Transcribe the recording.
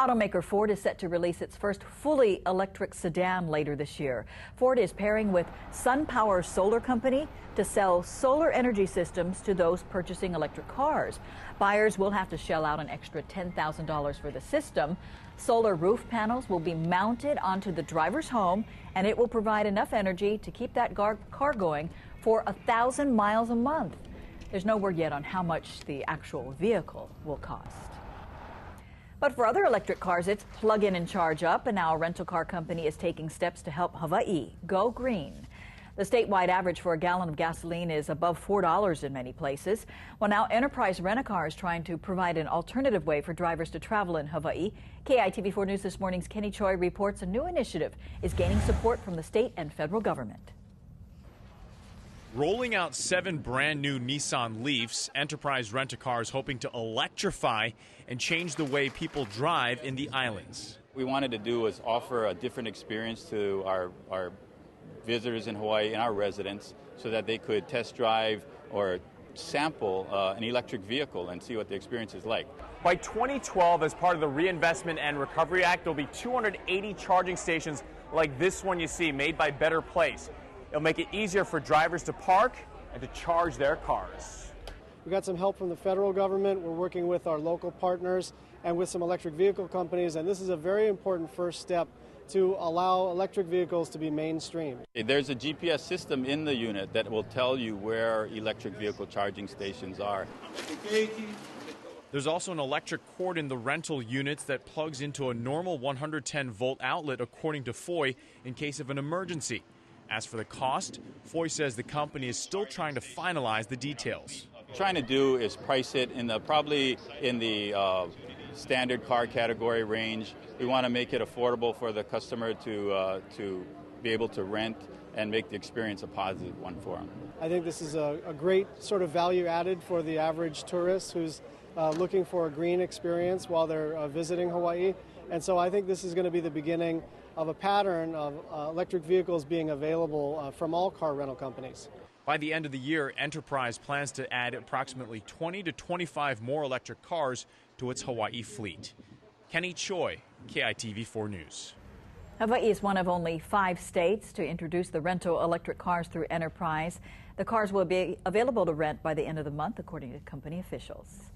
Automaker Ford is set to release its first fully electric sedan later this year. Ford is pairing with SunPower Solar Company to sell solar energy systems to those purchasing electric cars. Buyers will have to shell out an extra $10,000 for the system. Solar roof panels will be mounted onto the driver's home, and it will provide enough energy to keep that car going for 1,000 miles a month. There's no word yet on how much the actual vehicle will cost. But for other electric cars, it's plug in and charge up, and now a rental car company is taking steps to help Hawaii go green. The statewide average for a gallon of gasoline is above $4 in many places. Well, now Enterprise Rent-A-Car is trying to provide an alternative way for drivers to travel in Hawaii. KITV4 News This Morning's Kenny Choi reports a new initiative is gaining support from the state and federal government. Rolling out 7 brand new Nissan Leafs, Enterprise Rent-A-Car is hoping to electrify and change the way people drive in the islands. What we wanted to do was offer a different experience to our visitors in Hawaii and our residents so that they could test drive or sample an electric vehicle and see what the experience is like. By 2012, as part of the Reinvestment and Recovery Act, there'll be 280 charging stations like this one you see, made by Better Place. It'll make it easier for drivers to park and to charge their cars. We got some help from the federal government. We're working with our local partners and with some electric vehicle companies, and this is a very important first step to allow electric vehicles to be mainstream. There's a GPS system in the unit that will tell you where electric vehicle charging stations are. There's also an electric cord in the rental units that plugs into a normal 110-volt outlet, according to Foy, in case of an emergency. As for the cost, Foy says the company is still trying to finalize the details. What we're trying to do is price it probably in the standard car category range. We want to make it affordable for the customer to be able to rent and make the experience a positive one for them. I think this is a great sort of value added for the average tourist who's looking for a green experience while they're visiting Hawaii. And so I think this is going to be the beginning of a pattern of electric vehicles being available from all car rental companies. By the end of the year, Enterprise plans to add approximately 20 to 25 more electric cars to its Hawaii fleet. Kenny Choi, KITV4 News. Hawaii is one of only 5 states to introduce the rental electric cars through Enterprise. The cars will be available to rent by the end of the month, according to company officials.